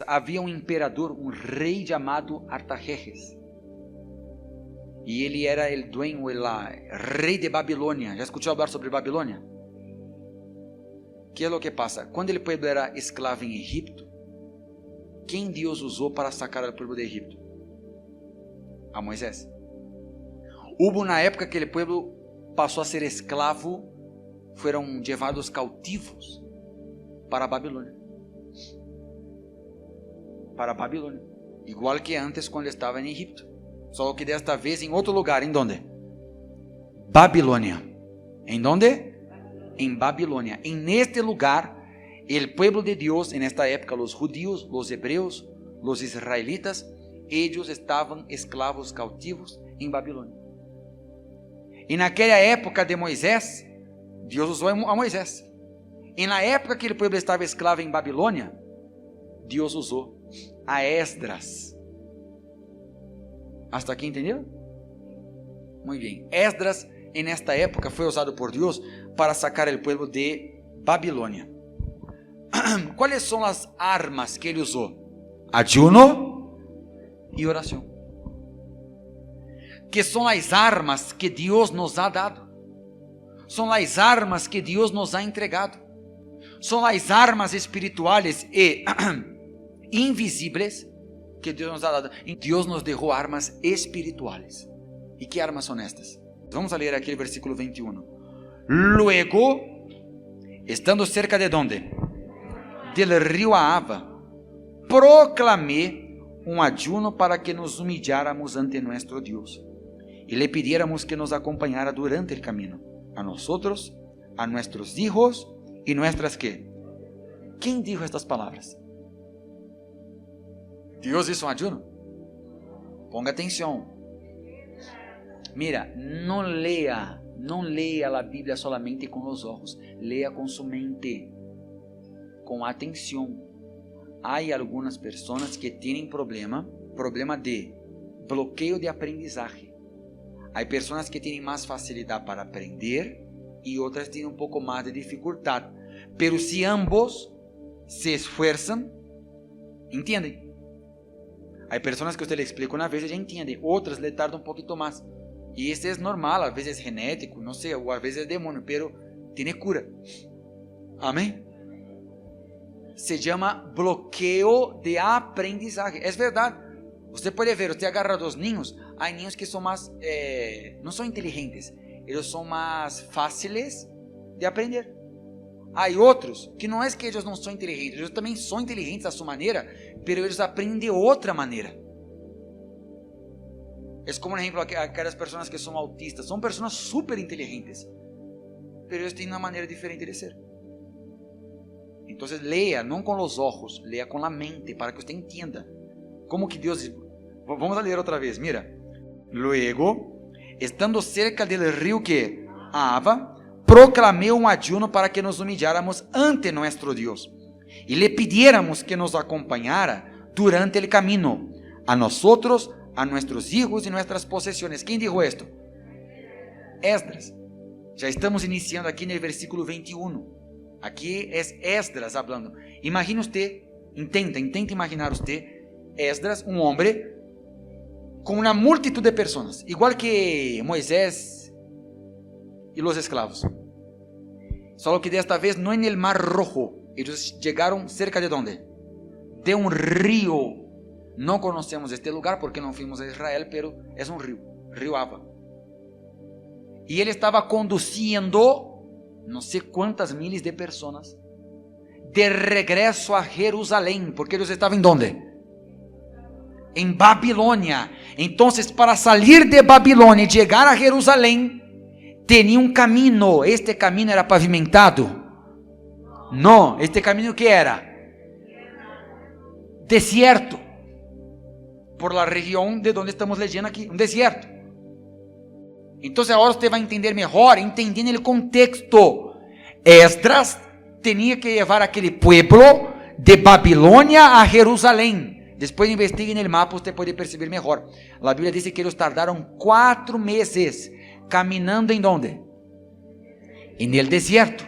havia um imperador, um rei chamado Artajerjes. E ele era o dueño, o rei de Babilônia. Já escutou falar sobre Babilônia? Que é o que passa? Quando o povo era escravo em Egipto, quem Deus usou para sacar o povo de Egipto? A Moisés. Houve uma época que o povo passou a ser escravo, foram levados cautivos para a Babilônia. Para a Babilônia. Igual que antes quando estava em Egipto. Só que desta vez em outro lugar. Em onde? Babilônia. Em onde? Em Babilônia. E neste lugar, o povo de Deus, en esta época, os judíos, os hebreus, os israelitas, eles estavam escravos cautivos em Babilônia. E naquela época de Moisés, Deus usou a Moisés. E na época que o povo estava escravo em Babilônia, Deus usou a Esdras. Hasta aqui entenderam? Muito bem. Esdras, nesta época, foi usado por Deus para sacar o povo de Babilônia. Quais são as armas que ele usou? Ayuno e oração. Que são as armas que Deus nos ha dado. São as armas que Deus nos ha entregado. São as armas espirituais e invisíveis que Deus nos ha dado. E Deus nos deixou armas espirituais. E que armas são estas? Vamos a ler aqui o versículo 21. Luego, estando cerca de onde? Del río Ahava, proclamé um ayuno para que nos humilláramos ante nuestro Dios y le pidiéramos que nos acompañara durante el camino, a nosotros, a nuestros hijos y nuestras ¿qué? ¿Quién dijo estas palabras? Deus hizo um ayuno. Ponga atenção. Mira, não leia a Bíblia solamente com os olhos, leia com sua mente, com atenção. Há algumas pessoas que têm problema de bloqueio de aprendizagem. Há pessoas que têm mais facilidade para aprender e outras têm um pouco mais de dificuldade. Pero se ambos se esforçam, entendem? Há pessoas que você lhe explica uma vez e já entendem, outras lhe tardam um pouquinho mais. E isso é normal, às vezes é genético, não sei, ou às vezes é demônio, pero tem cura. Amém? Se chama bloqueio de aprendizagem. É verdade. Você pode ver, você agarra dos ninhos, há ninhos que são mais, não são inteligentes, eles são mais fáceis de aprender. Há outros que não é que eles não são inteligentes, eles também são inteligentes à sua maneira, mas eles aprendem de outra maneira. É como, por exemplo, aquelas pessoas que são autistas, são pessoas super inteligentes, mas eles têm uma maneira diferente de ser. Então, leia, não com os olhos, leia com a mente, para que você entenda como que Deus... Vamos a ler outra vez, mira. Luego, estando cerca del río que Ahava, proclamé un ayuno para que nos humilláramos ante nuestro Dios y le pidiéramos que nos acompañara durante el camino, a nosotros, a nuestros hijos y nuestras posesiones. ¿Quién dijo esto? Esdras. Ya estamos iniciando aquí en el versículo 21. Aquí es Esdras hablando. Imagine usted, intenta imaginar usted, Esdras, un hombre con una multitud de personas, igual que Moisés y los esclavos. Solo que desta vez no en el Mar Rojo. Ellos llegaron cerca de ¿dónde? De un río. No conocemos este lugar porque no fuimos a Israel, pero es un río, río Ahava. Y él estaba conduciendo no sé cuántas miles de personas de regreso a Jerusalén, porque ellos estaban ¿en dónde? En Babilônia. Entonces, para salir de Babilônia y llegar a Jerusalén, tenía un camino. Este camino era pavimentado. No, este camino ¿qué era? Desierto. Por la región de donde estamos leyendo aquí, un desierto. Entonces ahora usted va a entender mejor, entendiendo el contexto. Esdras tenía que llevar a aquel pueblo de Babilônia a Jerusalén. Después investigue en el mapa, usted puede percibir mejor. La Biblia dice que ellos tardaron 4 meses caminando ¿en dónde? En el desierto.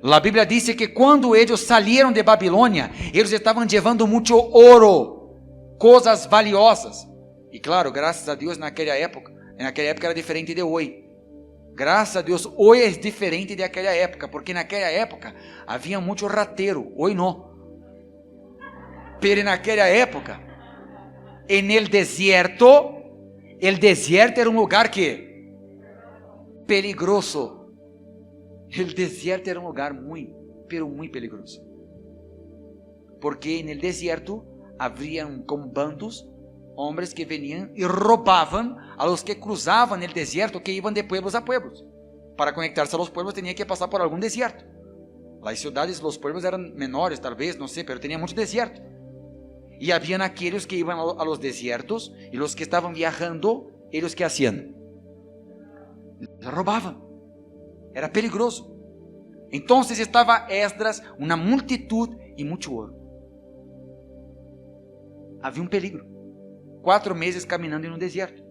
A Bíblia diz que quando eles saíram de Babilônia, eles estavam levando muito ouro, coisas valiosas. E claro, graças a Deus, naquela época era diferente de hoje. Graças a Deus, hoje é diferente daquela época, porque naquela época havia muito rateiro, hoje não. Pero naquela época, el deserto era um lugar que peligroso. El deserto era um lugar muito peligroso. Porque en el desierto haviam como bandos, homens que veniam e roubavam a los que cruzavam el deserto, que iam de pueblos a pueblos. Para conectarse a los pueblos tinha que passar por algum deserto. As cidades, os pueblos eram menores, talvez, não sei, pero tinha muito deserto. E haviam aqueles que iam a los desiertos, e os que estavam viajando, eles que hacían? Roubavam. Era peligroso. Então estava Esdras, uma multitud e muito ouro. Havia um peligro. 4 meses caminhando em um deserto.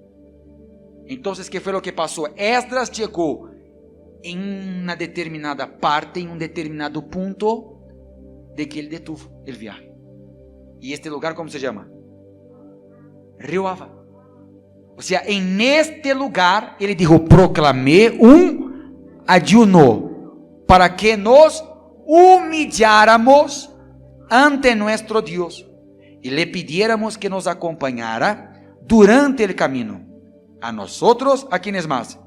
Então, que foi o que passou? Esdras chegou em uma determinada parte, em um determinado ponto, de que ele detuvo o viagem. E este lugar, como se chama? Rio Ava. Ou seja, em este lugar, ele dijo: proclamé ayuno para que nos humilláramos ante nuestro Dios y le pidiéramos que nos acompañara durante el camino, a nosotros, a quienes más,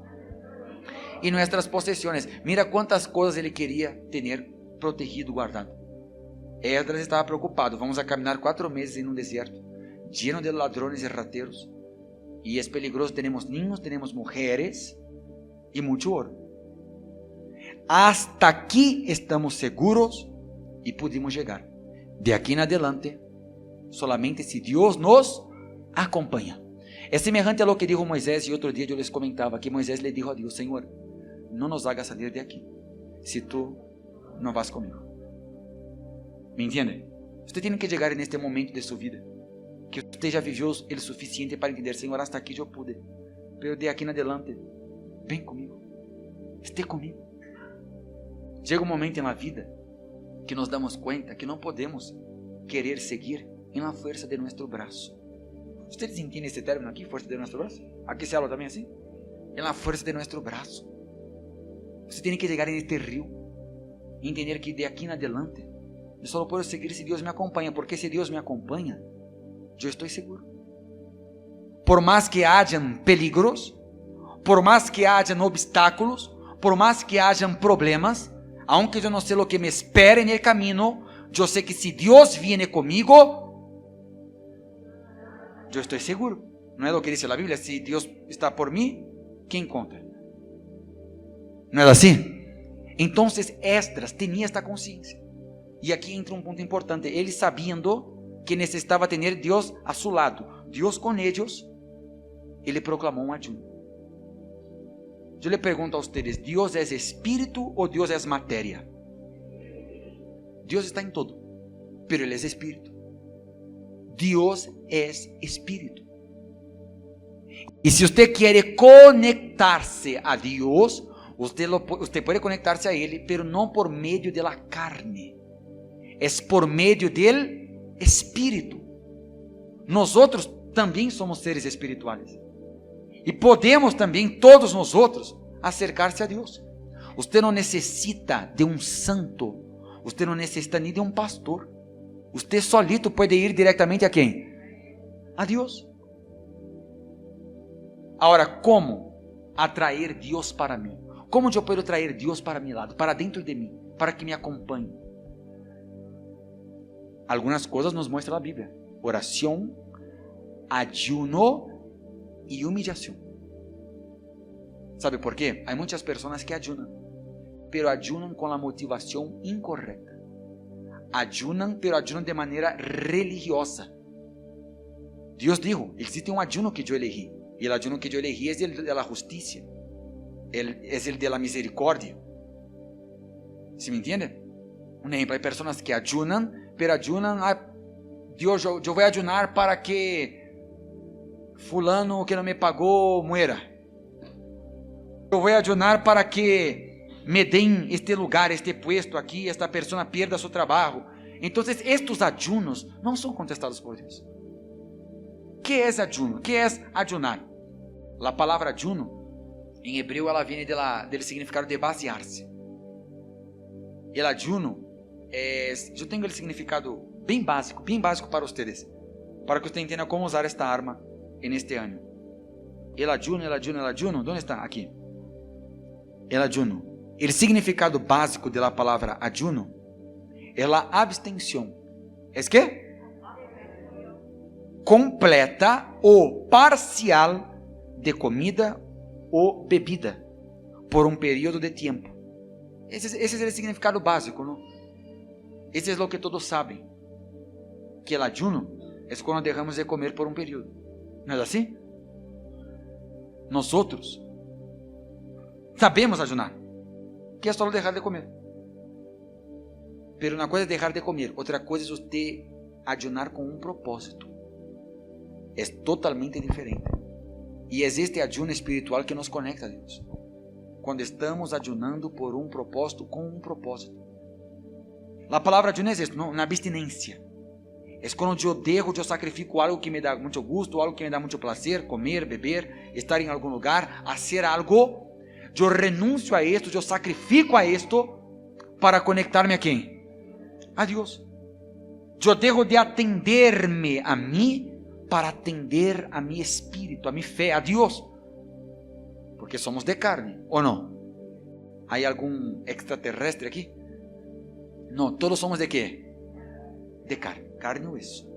y nuestras posesiones. Mira cuántas cosas ele queria ter protegido, guardado. Esdras estava preocupado. Vamos a caminar 4 meses em um deserto, lleno de ladrones e rateros, e é peligroso. Temos niños, temos mulheres e muito ouro. Hasta aqui estamos seguros e pudimos chegar. De aqui em adelante, solamente se Deus nos acompanha. É semelhante a lo que dijo Moisés, e outro dia eu les comentava que Moisés le dijo a Deus: Senhor, não nos hagas salir de aqui, se tu não vas comigo. ¿Me entiende? Você tem que chegar neste momento de sua vida, que você já viveu o suficiente para entender: Senhor, hasta aqui eu pude, pero de aqui em adelante, vem comigo, esteja comigo. Chega um momento na vida que nos damos conta que não podemos querer seguir em la força de nosso braço. Vocês entendem esse término aqui, força de nosso braço? Aqui se habla também assim? Em la força de nosso braço. Você tem que chegar neste rio e entender que de aqui em adelante eu só posso seguir se Deus me acompanha, porque se Deus me acompanha, eu estou seguro. Por mais que hajam peligros, por mais que hajam obstáculos, por mais que hajam problemas, aunque eu não sei o que me espera en el camino, eu sei que se Deus viene comigo, eu estou seguro. Não é o que diz a Bíblia? Se Deus está por mim, quem contra? Não é assim? Então, Esdras tinha esta consciência. E aqui entra um ponto importante. Ele sabendo que necessitava ter Deus a seu lado, Deus com eles, ele proclamou um ayuno. Eu lhe pergunto a vocês: Deus é espírito ou Deus é matéria? Deus está em todo, pero Ele é espírito. Deus é espírito. E se você quer conectar-se a Deus, você pode conectar-se a Ele, pero não por meio da carne, é por meio do espírito. Nós outros também somos seres espirituais. E podemos também, todos nós outros, acercar-se a Deus. Você não necessita de um santo, você não necessita nem de um pastor. Você solito pode ir diretamente a quem? A Deus. Agora, como atrair Deus para mim? Como eu posso atrair Deus para meu lado, para dentro de mim, para que me acompanhe? Algumas coisas nos mostra a Bíblia: oração, ayuno e humillação. ¿Sabe por quê? Há muitas pessoas que ayunam, pero ayunam com a motivação incorreta. Ayunam, pero ayunam de maneira religiosa. Deus dijo: existe um ayuno que eu elegi, e o ayuno que eu elegi é o de la justicia, é o de la misericórdia. ¿Sí me entiende? Um exemplo: há pessoas que ayunam, pero ayunam: Deus, eu vou ayunar para que fulano que não me pagou muera. Eu vou ayunar para que me den este lugar, este puesto aquí, esta persona pierda su trabajo. Entonces estos ayunos no son contestados por Dios. ¿Qué es ayuno? ¿Qué es ayunar? La palabra ayuno, en hebreo, ela viene del significado de vaciar-se. El ayuno yo tengo el significado bien básico para ustedes, para que usted entienda cómo usar esta arma en este año. El ayuno, ¿dónde está? Aquí. El ayuno. El significado básico de la palabra ayuno es la abstención. ¿Es qué? Completa o parcial de comida o bebida por un periodo de tiempo. Ese es el significado básico, ¿no? Ese es lo que todos saben. Que el ayuno es cuando dejamos de comer por un periodo. ¿No es así? Nosotros sabemos ayunar, que es solo dejar de comer. Pero una cosa es dejar de comer, otra cosa es usted ayunar con un propósito. Es totalmente diferente. Y es este ayuno espiritual que nos conecta a Dios. Cuando estamos ayunando por un propósito, con un propósito. La palabra ayuno es esto, ¿no? Una abstinencia. Es cuando yo sacrifico algo que me da mucho gusto, algo que me da mucho placer, comer, beber, estar en algún lugar, hacer algo. Yo renuncio a esto, yo sacrifico a esto para conectarme a ¿quién? A Dios. Yo dejo de atenderme a mí para atender a mi espíritu, a mi fe, a Dios. Porque somos de carne, ¿o no? ¿Hay algún extraterrestre aquí? No, todos somos ¿de qué? De carne, carne y hueso.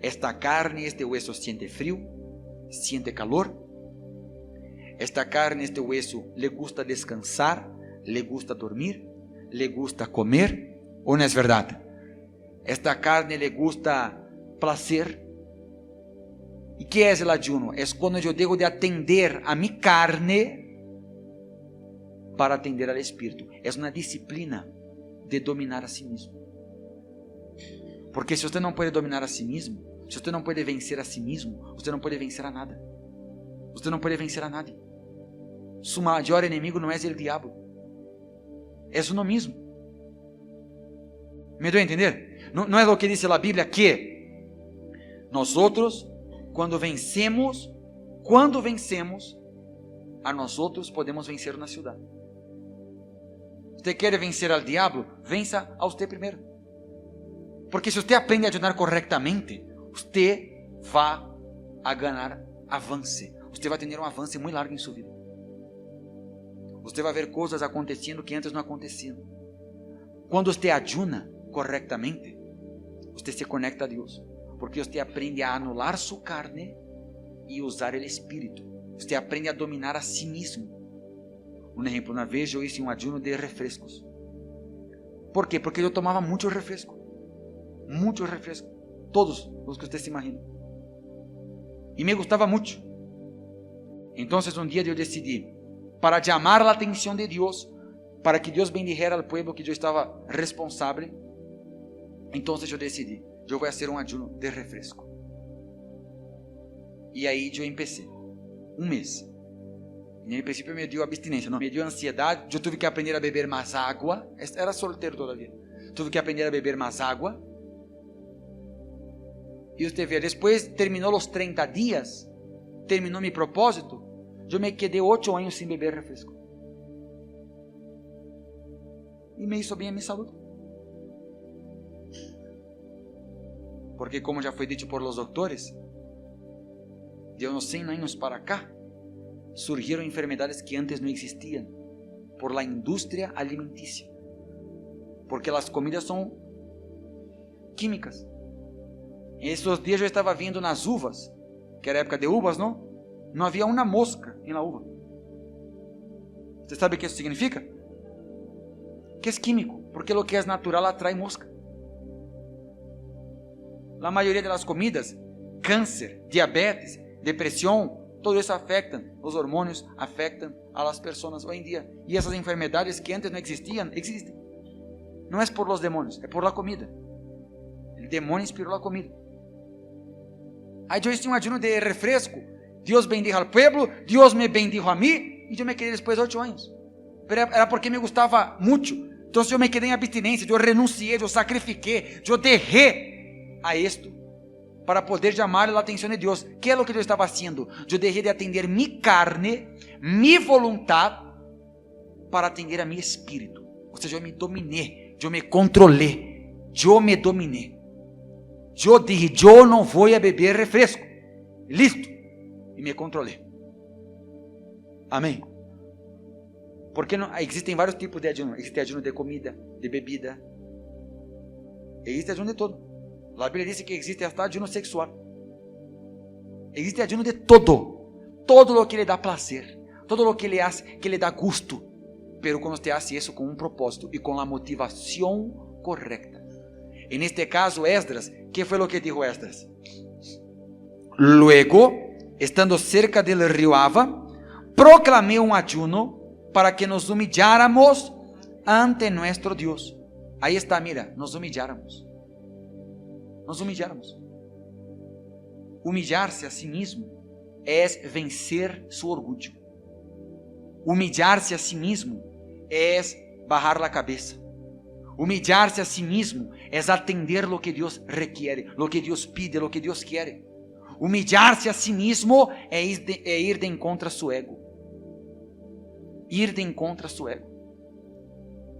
Esta carne, este hueso siente frío, siente calor. Esta carne, este hueso le gusta descansar, le gusta dormir, le gusta comer, ¿o no es verdad? Esta carne le gusta placer. ¿Y qué es el ayuno? Es cuando yo dejo de atender a mi carne para atender al espíritu. Es una disciplina de dominar a sí mismo. Porque si usted no puede dominar a sí mismo, si usted no puede vencer a sí mismo, usted no puede vencer a nada. Usted no puede vencer a nadie. Su mayor enemigo no es el diablo, es uno mismo. ¿Me doy a entender? No es lo que dice la Biblia que nosotros cuando vencemos, a nosotros podemos vencer una ciudad. Usted quiere vencer al diablo, venza a usted primero. Porque si usted aprende a ayunar correctamente, usted va a ganar avance. Usted va a tener un avance muy largo en su vida. Usted va a ver cosas aconteciendo que antes no acontecían. Cuando usted ayuna correctamente, usted se conecta a Dios. Porque usted aprende a anular su carne y usar el espíritu. Usted aprende a dominar a sí mismo. Un ejemplo, una vez yo hice un ayuno de refrescos. ¿Por qué? Porque yo tomaba mucho refresco. Mucho refresco. Todos los que usted se imagina. Y me gustaba mucho. Entonces un día yo decidí, para llamar la atención de Dios, para que Dios bendijera al pueblo que yo estaba responsable, entonces yo decidí, yo voy a hacer un ayuno de refresco. Y ahí yo empecé, un mes. En el principio me dio abstinencia, ¿no? Me dio ansiedad, yo tuve que aprender a beber más agua, era soltero todavía, tuve que aprender a beber más agua. Y usted ve, después terminó los 30 días, terminó mi propósito, yo me quedé 8 años sin beber refresco. Y me hizo bien a mi salud. Porque como ya fue dicho por los doctores, de unos 100 años para acá, surgieron enfermedades que antes no existían por la industria alimenticia. Porque las comidas son químicas. En estos días yo estaba viendo nas uvas, que era época de uvas, ¿no? No había una mosca en la uva. ¿Usted sabe qué eso significa? Que es químico, porque lo que es natural atrae mosca. La mayoría de las comidas, cáncer, diabetes, depresión, todo eso afectan, los hormonios afectan a las personas hoy en día. Y esas enfermedades que antes no existían, existen. No es por los demonios, es por la comida. El demonio inspiró la comida. Aí yo hice un ayuno de refresco. Dios bendijo al pueblo, Dios me bendijo a mí, y yo me quedé después 8 años. era porque me gustava muito. Então eu me quedei em abstinência, eu renunciei, eu sacrifiquei, eu derrei a isto para poder chamar a atenção de Deus. Que é o que eu estava fazendo? Eu deixei de atender minha carne, minha vontade, para atender a meu espírito. Ou seja, eu me dominei, eu me controlei, eu me dominei. Eu disse, eu não vou a beber refresco. Listo. E me controlei. Amém. Porque não, existem vários tipos de ayuno. Existe ayuno de comida, de bebida. Existe ayuno de todo. A Bíblia diz que existe até ayuno sexual. Existe ayuno de todo. Todo lo que lhe dá prazer. Todo lo que lhe hace, que lhe dá gusto. Pero quando você hace isso com um propósito e com a motivação correta. En este caso, Esdras, ¿qué fue lo que dijo Esdras? Luego, estando cerca del río Ava, proclamé un ayuno para que nos humilláramos ante nuestro Dios. Ahí está, mira, nos humilláramos. Nos humilláramos. Humillarse a sí mismo es vencer su orgullo. Humillarse a sí mismo es bajar la cabeza. Humillarse a sí mismo es atender lo que Dios requiere, lo que Dios pide, lo que Dios quiere. Humillarse a sí mismo es ir de encontro a su ego. Ir de encontro a su ego.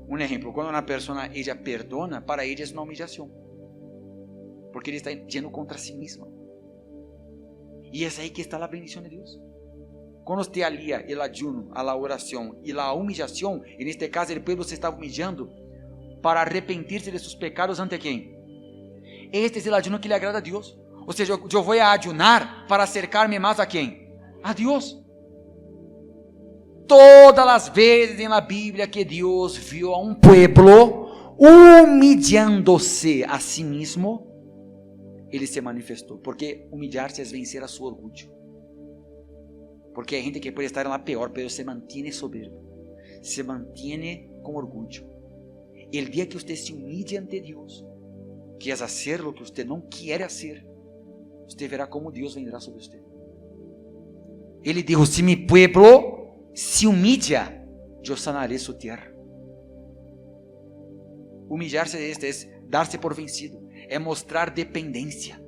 Un ejemplo, cuando una persona, ella perdona, para ella es una humillación. Porque ella está yendo contra sí misma. Y es ahí que está la bendición de Dios. Cuando usted alía el ayuno a la oración y la humillación, en este caso el pueblo se estaba humillando para arrepentirse de sus pecados ante quem? Este es el ayuno que le agrada a Dios. O sea, yo voy a ayunar para acercarme más a quem? A Dios. Todas las veces en la Biblia que Dios vio a un pueblo humillándose a sí mismo, Ele se manifestou. Porque humillarse es vencer a su orgullo. Porque hay gente que puede estar en la peor, pero se mantiene soberbio, se mantiene con orgullo. Y el día que usted se humille ante Dios, que es hacer lo que usted no quiere hacer, usted verá cómo Dios vendrá sobre usted. Ele dijo, si mi pueblo se humilla, yo sanaré su tierra. Humillarse de este es darse por vencido, é mostrar dependência.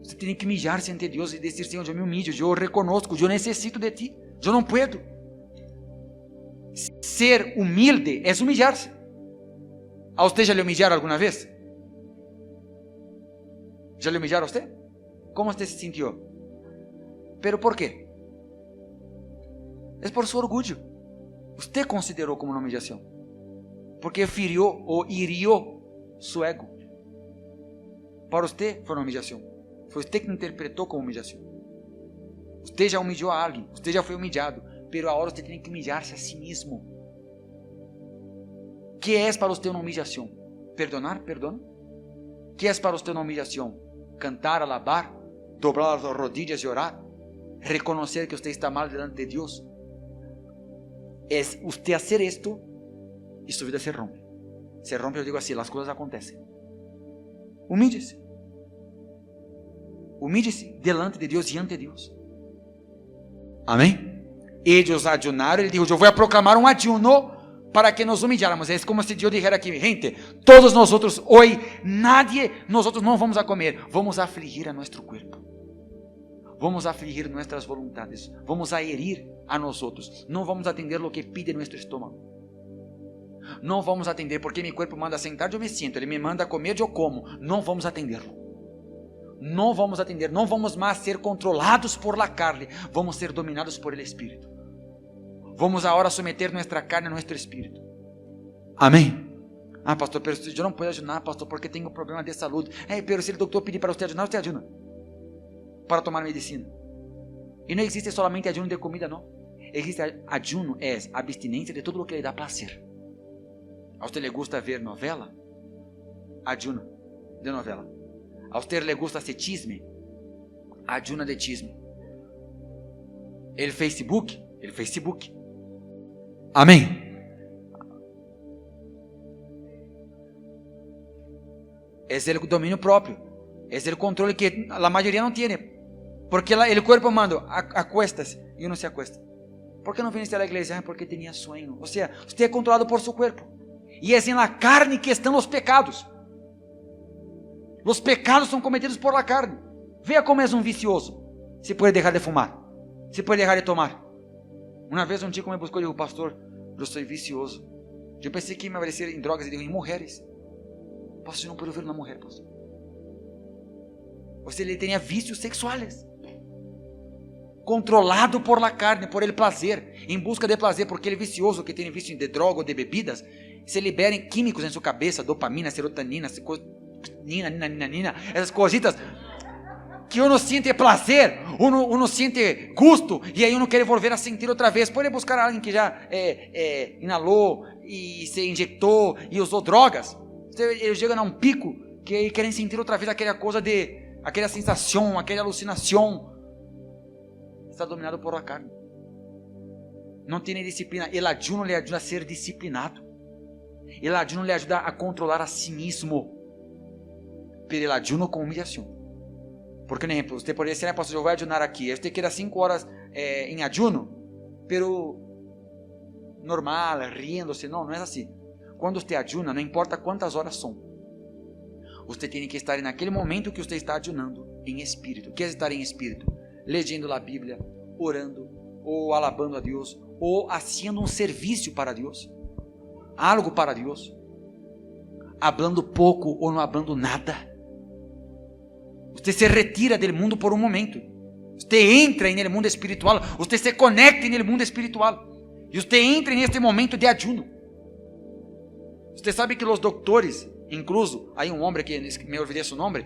Você tem que humilhar-se ante Deus e dizer, Senhor, eu me humilho, eu reconozco, eu necessito de Ti, eu não puedo. Ser humilde é humilhar-se. A você já lhe humilharam alguma vez? Já lhe humilharam a você? Como você se sentiu? Pero por quê? É por seu orgulho. Você considerou como uma humilhação. Porque feriu ou hiriu seu ego. Para você foi uma humilhação. Foi você que interpretou como humilhação. Você já humilhou a alguém. Você já foi humilhado. Pero agora você tem que humilhar-se a si mesmo. Que é para você uma humilhação? Perdonar? Perdona. Que é para você uma humilhação? Cantar, alabar, dobrar as rodillas e orar, reconhecer que você está mal delante de Deus. É você fazer isto e sua vida se rompe. Se rompe, eu digo assim, as coisas acontecem. Humilhe-se. Humilhe-se delante de Deus e ante Deus. Amém? Eles ayunaram, ele dijo, eu vou proclamar um ayuno para que nos humilláramos. É como se Deus dijera aqui, gente, todos nós hoje, nós não vamos a comer, vamos a afligir a nosso corpo. Vamos a afligir nossas voluntades, vamos a herir a nós outros. Não vamos atender o que pide nosso estômago. Não vamos atender porque meu corpo manda sentar, eu me sinto. Ele me manda comer, eu como. Não vamos atendê-lo. Não vamos atender. Não vamos mais ser controlados por la carne. Vamos ser dominados por el Espírito. Vamos agora someter nossa carne a nosso Espírito. Amém? Ah, pastor, pero eu não posso ayunar, pastor, porque tenho problema de saúde. Pero se o doutor pedir para você ayunar, você ayuna. Para tomar medicina. E não existe solamente ayuno de comida, não. Existe ayuno, é abstinência de tudo o que lhe dá prazer. A você lhe gusta ver novela? Ayuno de novela. A você lhe gusta ser chisme? Ayuna de chisme. El Facebook? El Facebook. Amém? É o domínio próprio. É o controle que a maioria não tem. Porque o corpo manda, acuestas, e não se acuesta. ¿Por qué no viniste a la iglesia? Porque tenía sueño. O sea, usted es controlado por su cuerpo. Y es en la carne que están los pecados. Los pecados son cometidos por la carne. Vea cómo es un vicioso. Se puede dejar de fumar. Se puede dejar de tomar. Una vez un chico me buscó y dijo: pastor, yo soy vicioso. Yo pensé que me iba a decir en drogas. Y digo: en mujeres. Pastor, yo no puedo ver una mujer, pastor. O sea, ele tenía vicios sexuales. Controlado por la carne, por el placer. En busca de placer, porque el vicioso que tiene vicio de droga o de bebidas, se liberan químicos en su cabeza, dopamina, serotonina, nina, essas cositas, que uno siente placer, uno siente gusto, e aí uno quer volver a sentir outra vez. Pode buscar alguém que já inalou e se injetou e usou drogas. Eles chegam a um pico que querem sentir outra vez aquela coisa aquela sensação, aquela alucinação. Está dominado por la carne. Não tem disciplina. El ayuno le ajuda a ser disciplinado. El ayuno le ajuda a controlar a si mismo. Pero el ayuno com humilhação. Porque, por exemplo, você poderia dizer: pastor, eu vou ayunar aqui. Você queda 5 horas em ayuno, pero normal, riéndose. Não é assim. Quando você ayuna, não importa quantas horas são. Você tem que estar naquele momento que você está ayunando em espírito. O que é estar em espírito? Lendo a Bíblia, orando, ou alabando a Deus, ou haciendo um serviço para Deus, algo para Deus, hablando pouco ou não hablando nada. Você se retira do mundo por um momento, você entra no mundo espiritual, você se conecta no mundo espiritual, e você entra neste momento de ayuno. Você sabe que os doutores, incluso, há um homem que me olvidei seu nome,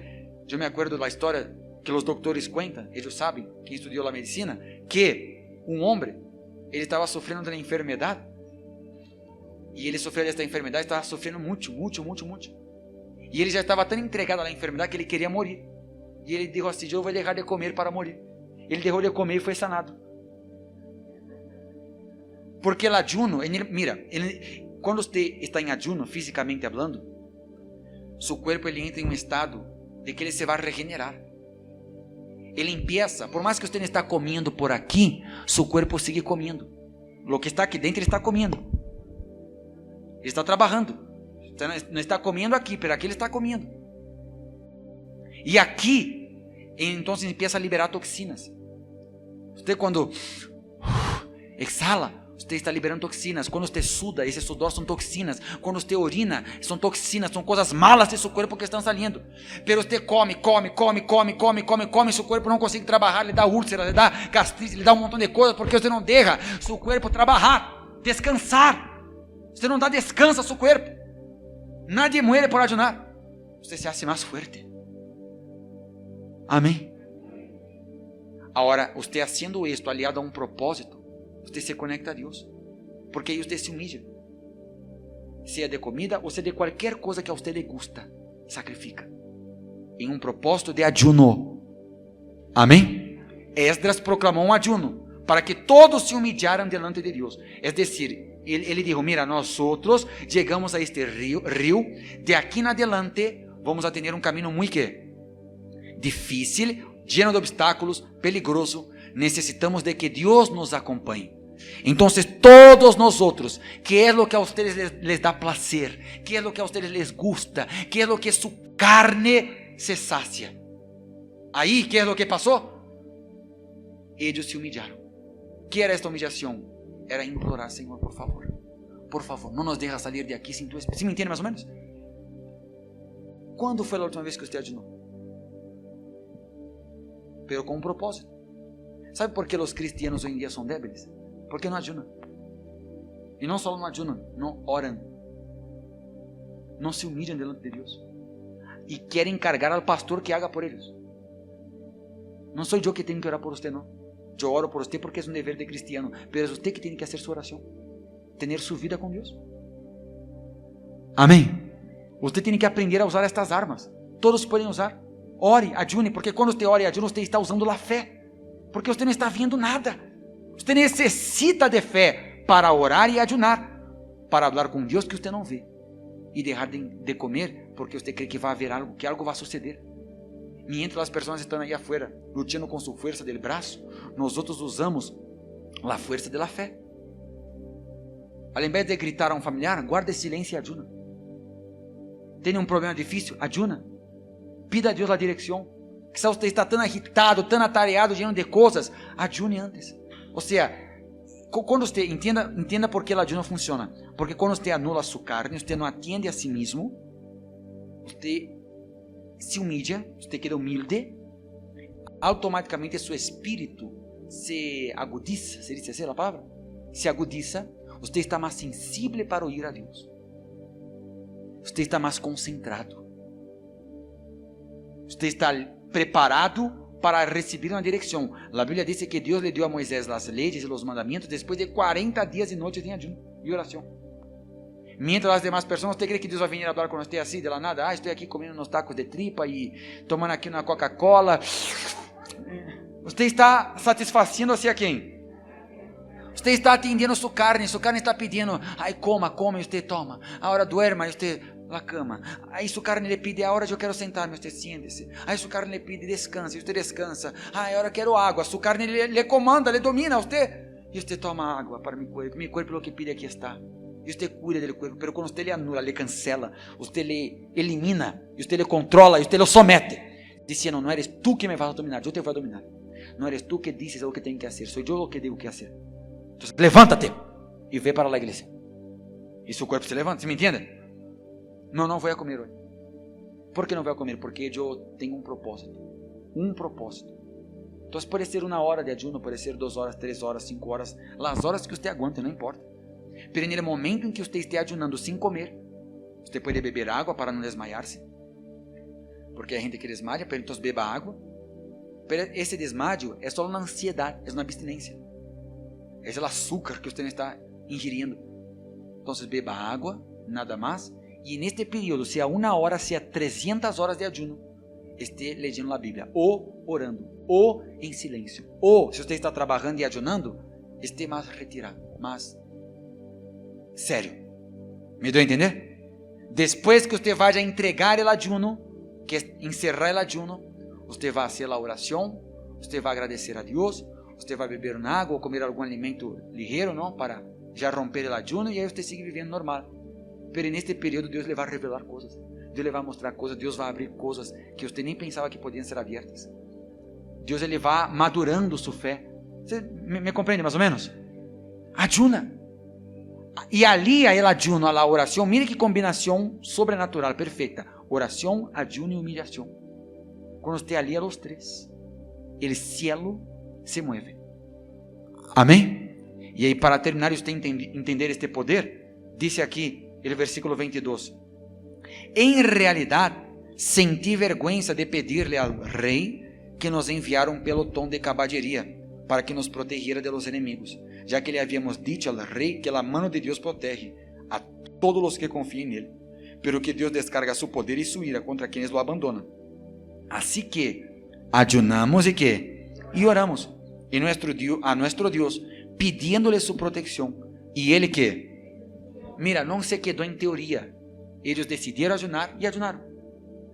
eu me acuerdo da história que os doutores contam, eles sabem, quem estudou a medicina, que um homem, ele estava sofrendo de uma enfermidade, e ele sofreu desta enfermidade, estava sofrendo muito, e ele já estava tão entregado à enfermidade que ele queria morrer, e ele disse assim: eu vou deixar de comer para morrer. Ele deixou de comer e foi sanado, porque o ayuno, quando você está em ayuno, fisicamente falando, seu corpo ele entra em um estado de que ele se vai regenerar. Ele empieza, por mais que você não está comendo por aqui, seu corpo sigue comendo. O que está aqui dentro, ele está comendo. Ele está trabalhando. Não está comendo aqui, mas aqui ele está comendo. E aqui, então empieza a liberar toxinas. Você quando exala, você está liberando toxinas. Quando você suda, esse sudor são toxinas. Quando você orina, são toxinas, são coisas malas de seu corpo que estão saindo. Pero você come, seu corpo não consegue trabalhar, lhe dá úlcera, lhe dá gastrite, lhe dá um montão de coisas, porque você não deixa seu corpo trabalhar, descansar. Você não dá descanso a seu corpo. Nadie muere por ayunar. Você se hace mais forte. Amém. Agora, você haciendo esto aliado a um propósito, você se conecta a Deus, porque aí você se humilha, seja de comida ou seja de qualquer coisa que a você lhe gusta, sacrifica, em um propósito de ayuno. Amém? Esdras proclamou um ayuno, para que todos se humillaran delante de Deus. É decir, ele dijo: mira, nós chegamos a este rio, de aqui em adelante, vamos a ter um caminho muito difícil, lleno de obstáculos, peligroso. Necesitamos de que Dios nos acompañe. Entonces todos nosotros, ¿qué es lo que a ustedes les da placer? ¿Qué es lo que a ustedes les gusta? ¿Qué es lo que su carne se sacia? Ahí, ¿qué es lo que pasó? Ellos se humillaron. ¿Qué era esta humillación? Era implorar: Señor, por favor, no nos deja salir de aquí sin tu espíritu. ¿Sí me entiende más o menos? ¿Cuándo fue la última vez que usted ayunó? Pero com um propósito. Sabe por que os cristianos hoje em dia são débeis? Porque não ayunam. E não só não ayunam, não oram. Não se humilham delante de Deus. E querem encargar ao pastor que haga por eles. Não sou eu que tenho que orar por você, não. Eu oro por você porque é um dever de cristiano. Mas é você que tem que fazer sua oração. Ter sua vida com Deus. Amém. Você tem que aprender a usar estas armas. Todos podem usar. Ore, ayune, porque quando você ora e ayuna, você está usando a fé, porque você não está vendo nada. Você necessita de fé para orar e ayunar, para falar com Deus que você não vê, e deixar de comer, porque você crê que vai haver algo, que algo vai suceder. Mientras as pessoas estão aí afuera, lutando com sua força del braço, nós outros usamos a força da fé. Ao invés de gritar a um familiar, guarde silêncio e ayuna. Tem um problema difícil? Ayuna. Pida a Deus a direção. Se você está tão agitado, tão atareado, lleno de coisas, ayune antes. Ou seja, quando você entenda por que o ayuno funciona. Porque quando você anula sua carne, você não atende a si mesmo, você se humilha, você queda humilde, automaticamente seu espírito se agudiza, se diz assim a palavra? Se agudiza, você está mais sensível para ouvir a Deus. Você está mais concentrado. Você está preparado para receber uma direção. A Bíblia diz que Deus lhe deu a Moisés as leis e os mandamentos depois de 40 dias e noites de ayuno e oração. Mientras as demais pessoas, você crê que Deus vai vir a falar com você assim, de la nada? Estou aqui comendo uns tacos de tripa e tomando aqui uma Coca-Cola. Você está satisfazendo-se a quem? Você está atendendo sua carne está pedindo, coma, e você toma. Agora duerma, e você na cama. Aí sua carne lhe pede, a hora eu quero sentar-me, você siente-se. Aí sua carne lhe pede, descansa, e você descansa. Agora eu quero água, sua carne lhe comanda, lhe domina, você. E você toma água para meu corpo lo que pide aqui está. E você cuida do corpo, mas quando você lhe anula, lhe cancela, você lhe elimina, e você lhe controla, e você lhe somete, dizendo, não eres tu que me vas a dominar, eu te vou a dominar. Não eres tu que dices o que tenho que fazer, sou eu o que tenho que fazer. Então, levanta-te e ve para a igreja. E seu corpo se levanta, ¿se me entende? Não vou a comer hoje. ¿Por que não vou a comer? Porque eu tenho um propósito. Um propósito. Então pode ser 1 hora de ayuno, pode ser 2 horas, 3 horas, 5 horas, as horas que você aguante, não importa. Pero no momento em que você esteja ayunando sem comer, você pode beber água para não desmaiar-se. Porque a gente que desmaia, então beba água. Pero esse desmaio é só uma ansiedade, é uma abstinência. É o açúcar que você está ingerindo. Então beba água, nada mais. E neste período, se a 1 hora, se a 300 horas de ayuno, esteja lendo a Bíblia, ou orando, ou em silêncio, ou se você está trabalhando e ayunando, esteja mais retirado, mais sério. Me deu a entender? Depois que você vai entregar o ayuno, que é encerrar o ayuno, você vai fazer a oração, você vai agradecer a Deus, você vai beber uma água ou comer algum alimento ligeiro, não, para já romper o ayuno, e aí você segue vivendo normal. Pero neste período Deus lhe vai revelar coisas, Deus lhe vai mostrar coisas, Deus vai abrir coisas que você nem pensava que podiam ser abertas. Deus ele vai madurando sua fé. Você me compreende mais ou menos? Ayuna. E ali a el ayuno, a la oração, mire que combinação sobrenatural, perfeita. Oração, ayuno e humilhação. Quando você alia os três, o cielo se mueve. Amém? E aí, para terminar, você entender este poder, disse aqui, o versículo 22. Em realidade, senti vergüenza de pedir-lhe ao rei que nos enviara um pelotão de caballeria para que nos protegiera de los enemigos, já que lhe havíamos dicho ao rei que a mano de Deus protege a todos os que confiam nele, pero que Deus descarga su poder e su ira contra quienes lo abandonan. Así que ayunamos e oramos a nuestro Dios, pidiéndole su protección, e ele que mira, não se quedou em teoria. Eles decidiram ayunar e ayunaram.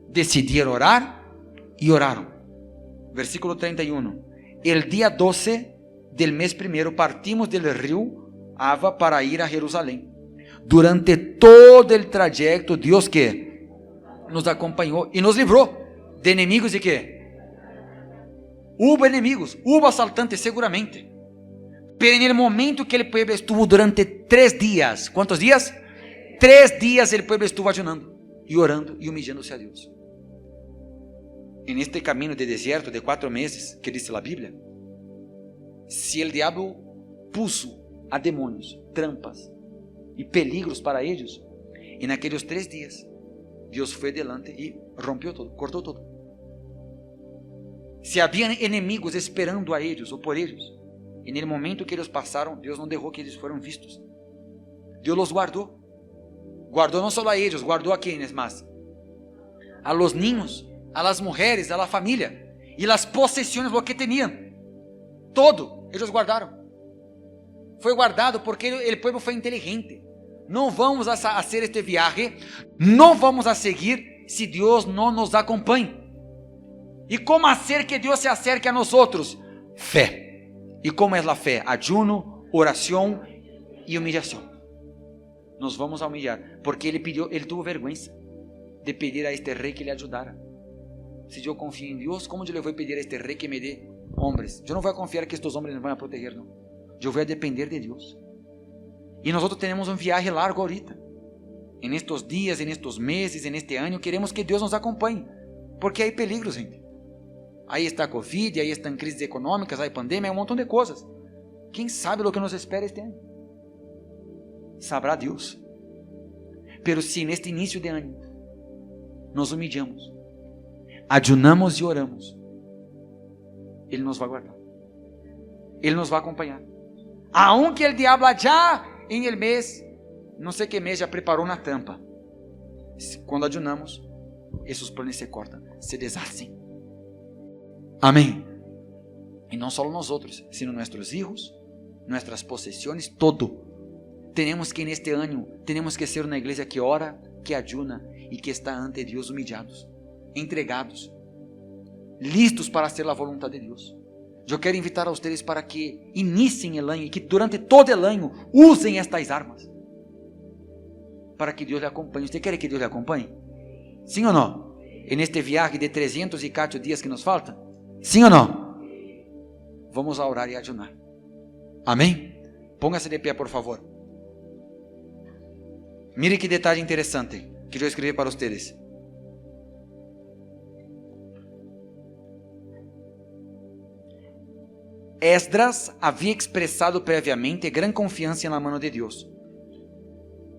Decidiram orar e oraram. Versículo 31. El día 12 del mes primero partimos del río Ava para ir a Jerusalém. Durante todo el trayecto, Dios que nos acompañó y nos libró de enemigos y que hubo enemigos, hubo asaltantes seguramente. Pero en el momento que el pueblo estuvo durante 3 días, ¿cuántos días? 3 días el pueblo estuvo ayunando y orando y humillándose a Dios. En este camino de desierto de 4 meses, que dice la Biblia, si el diablo puso a demonios, trampas y peligros para ellos, en aquellos 3 días, Dios fue delante y rompió todo, cortó todo. Se habían enemigos esperando a ellos o por ellos, en el momento que ellos pasaron, Dios no dejó que ellos fueran vistos. Dios los guardó. Guardó no solo a ellos, guardó a quienes más. A los niños, a las mujeres, a la familia y las posesiones, lo que tenían. Todo, ellos guardaron. Fue guardado porque el pueblo fue inteligente. No vamos a hacer este viaje, no vamos a seguir si Dios no nos acompaña. ¿Y cómo hacer que Dios se acerque a nosotros? Fe. ¿Y cómo es la fe? Ayuno, oración y humillación. Nos vamos a humillar, porque él tuvo vergüenza de pedir a este rey que le ayudara. Si yo confío en Dios, ¿cómo yo le voy a pedir a este rey que me dé hombres? Yo no voy a confiar que estos hombres me van a proteger, no. Yo voy a depender de Dios. Y nosotros tenemos un viaje largo ahorita. En estos días, en estos meses, en este año, queremos que Dios nos acompañe, porque hay peligros, gente. Ahí está COVID, ahí están crisis económicas, hay pandemia, hay un montón de cosas. ¿Quién sabe lo que nos espera este año? Sabrá Dios. Pero si en este inicio de año nos humillamos, ayunamos y oramos, Él nos va a guardar. Él nos va a acompañar. Aunque el diablo allá en el mes, no sé qué mes, ya preparó una trampa. Cuando ayunamos, esos planes se cortan, se deshacen. Amén. Y no solo nosotros, sino nuestros hijos, nuestras posesiones, todo. Tenemos que en este año, tenemos que ser una iglesia que ora, que ayuna y que está ante Dios humillados, entregados, listos para hacer la voluntad de Dios. Yo quiero invitar a ustedes para que inicien el año y que durante todo el año usen estas armas para que Dios le acompañe. ¿Usted quiere que Dios le acompañe? ¿Sí o no? En este viaje de 300 y cacho días que nos faltan. ¿Sí o no? Vamos a orar y ayunar. Amén. Póngase de pie, por favor. Mire que detalle interesante que yo escribí para ustedes. Esdras havia expressado previamente grande confiança na mão de Deus.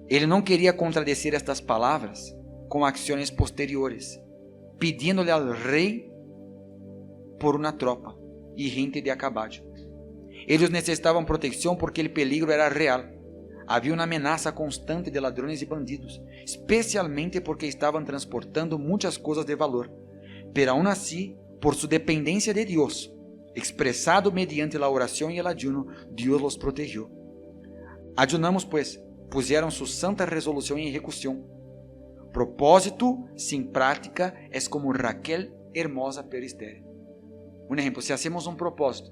Ele não queria contradizer estas palavras com ações posteriores, pedindo-lhe ao rei por uma tropa e gente de a caballo. Eles necessitavam proteção porque o peligro era real. Havia uma ameaça constante de ladrões e bandidos, especialmente porque estavam transportando muitas coisas de valor. Pero aún así, por sua dependência de Deus, expresado mediante a oração e o ayuno, Deus los protegió. Ayunamos, pues, pusieron su santa resolução em execução. Propósito sin prática es como Raquel hermosa pero estéril. Un ejemplo, si hacemos un propósito,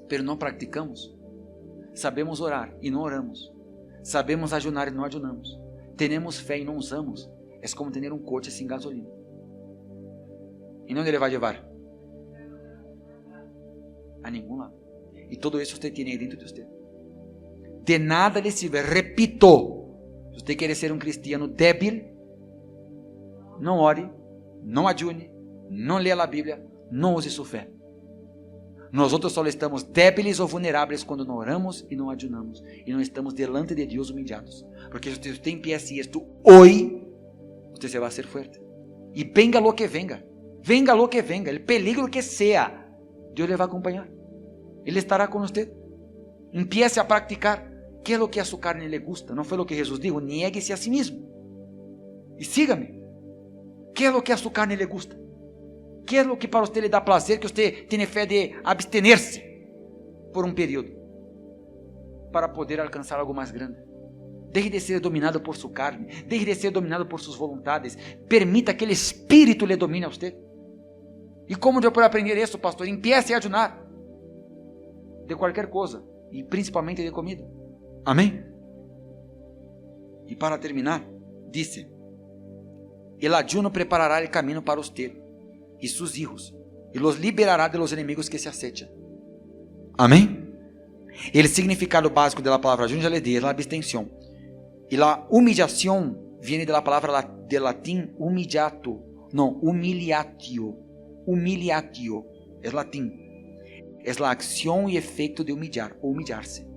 pero no practicamos, sabemos orar y no oramos, sabemos ayunar y no ayunamos, tenemos fe y no usamos, es como tener un coche sin gasolina. ¿Y dónde le va a llevar? A ningún lado. Y todo eso usted tiene ahí dentro de usted. De nada le sirve, repito, si usted quiere ser un cristiano débil, não ore, não ayune, não leia a Bíblia, não use sua fé. Nós só estamos débiles ou vulneráveis quando não oramos e não ayunamos e não estamos delante de Deus humillados. Porque se usted empiece isto hoje, você se vai ser forte. E venga lo que venga, venga lo que venga, el peligro que sea, Deus le vai acompanhar. Ele estará com você. Empiece a praticar. ¿Qué es lo que a su carne le gusta? ¿No fue lo que Jesús dijo? Niéguese a sí mismo y sígame. ¿Qué es lo que a su carne le gusta? ¿Qué es lo que para usted le da placer, que usted tiene fe de abstenerse por un periodo para poder alcanzar algo más grande? Deje de ser dominado por su carne, deje de ser dominado por sus voluntades, permita que el Espíritu le domine a usted. ¿Y cómo yo puedo aprender esto, pastor? Empiece a ayunar de cualquier cosa y principalmente de comida. Amém? E para terminar, disse: el ayuno preparará el camino para usted y sus hijos, y los liberará de los enemigos que se acechan. Amém? El significado básico de la palabra ayuno, ya les dije, es la abstención. Y la humillación viene de la palabra de latín humiliatio, humiliatio, es latín. Es la acción y efecto de humillar o humillarse,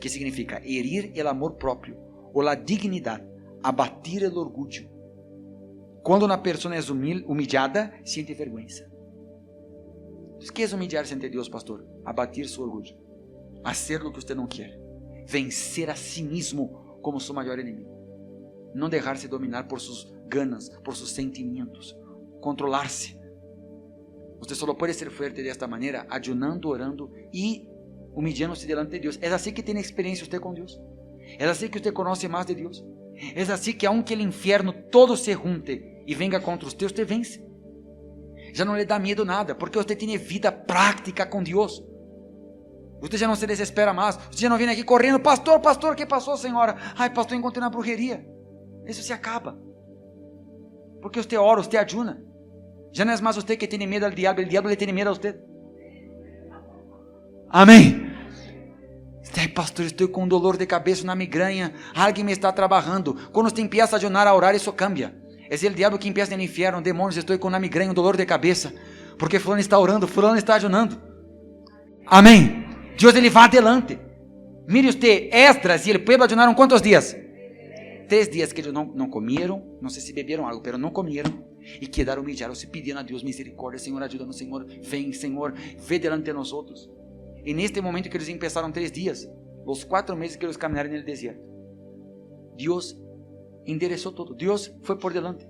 que significa herir el amor propio o la dignidad, abatir el orgullo. Cuando una persona es humillada, siente vergüenza. Entonces, ¿qué es humillarse ante Dios, pastor? Abatir su orgullo, hacer lo que usted no quiere, vencer a sí mismo como su mayor enemigo, no dejarse dominar por sus ganas, por sus sentimientos, controlarse. Usted solo puede ser fuerte de esta manera, ayunando, orando y humillándose delante de Dios. Es así que tiene experiencia usted con Dios. Es así que usted conoce más de Dios. Es así que aunque el infierno todo se junte y venga contra usted, usted vence. Ya no le da miedo nada, porque usted tiene vida práctica con Dios. Você já não se desespera mais. Você já não vem aqui correndo. Pastor, pastor, o que passou, senhora? Ai, pastor, encontrei na brujeria. Isso se acaba. Porque você ora, você ayuna. Já não é mais você que tem medo do diabo. O diabo le tem medo a você. Amém. Ai, pastor, estou com dolor de cabeça, uma migraña. Alguém me está trabalhando. Quando você empieza a ayunar, a orar, isso cambia. É o diabo que empieza no inferno. Demônios, estou com uma migraña, dolor de cabeça. Porque fulano está orando, fulano está ayunando. Amém. Deus, ele vai adelante. Mire usted, Esdras e o povo ayunaram quantos dias? 3 dias que eles não comeram, não sei se beberam algo, mas não comeram, e quedaram humillados, se pedindo a Deus misericórdia. Senhor, ajuda-nos, Senhor, vem, Senhor, vê delante de nós outros. E neste momento que eles empezaram 3 dias, os 4 meses que eles caminaram no deserto, Deus endereçou tudo, Deus foi por delante.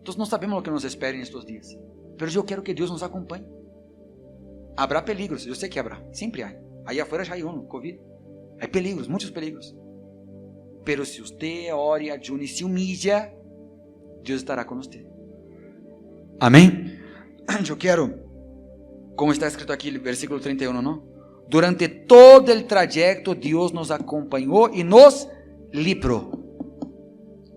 Então não sabemos o que nos espera nestes dias, mas eu quero que Deus nos acompanhe. Habrá peligros, eu sei que habrá, sempre há. Aí afuera já hay uno, Covid. Há peligros, muitos peligros. Pero se você ora e ayuna e se humilha, Deus estará com você. Amém? Eu quero, como está escrito aqui, versículo 31, não? Durante todo o trajeto, Deus nos acompanhou e nos librou.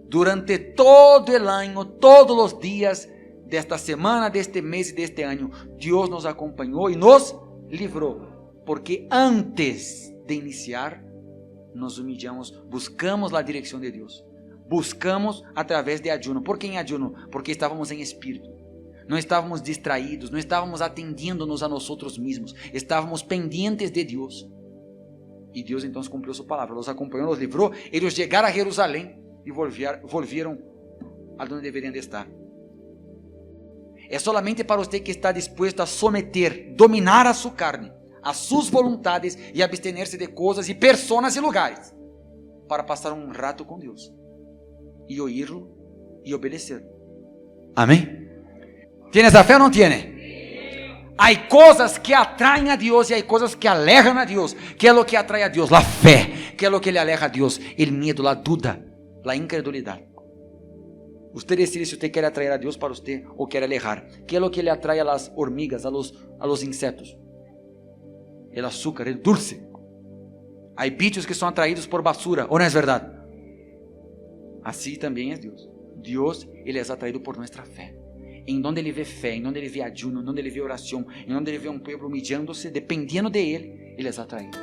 Durante todo o ano, todos os dias desta semana, deste mês e deste ano, Deus nos acompanhou e nos livrou. Porque antes de iniciar, nos humilhamos, buscamos a direção de Deus. Buscamos através de ayuno. ¿Por que em ayuno? Porque estávamos em espírito. Não estávamos distraídos, não estávamos atendiendo-nos a nós mesmos. Estávamos pendientes de Deus. E Deus então cumpriu sua palavra. Nos acompanhou, nos livrou. Eles chegaram a Jerusalém e volvieron a onde deveriam de estar. É solamente para você que está disposto a someter, dominar a sua carne, a suas vontades e abster-se de coisas e pessoas e lugares, para passar um rato com Deus e ouvir-lo e obedecer. Amém? ¿Tienes a fé ou não tiene? Há coisas que atraem a Deus e há coisas que alejam a Deus. ¿Qué es lo que atrai a Deus? La fé. ¿Qué es lo que le aleja a Deus? El miedo, la duda, la incredulidade. Usted decide se usted quer atrair a Deus para usted ou quer alejar. ¿Qué es lo que le atrae a las hormigas, a los insectos? El azúcar, el dulce. Há bichos que são atraídos por basura, ou não é verdade? Assim também é Deus. Deus, ele é atraído por nossa fé. Em onde ele vê fé, em onde ele vê ayuno, em onde ele vê oração, em onde ele vê um povo humilhando-se, dependendo de ele, ele é atraído.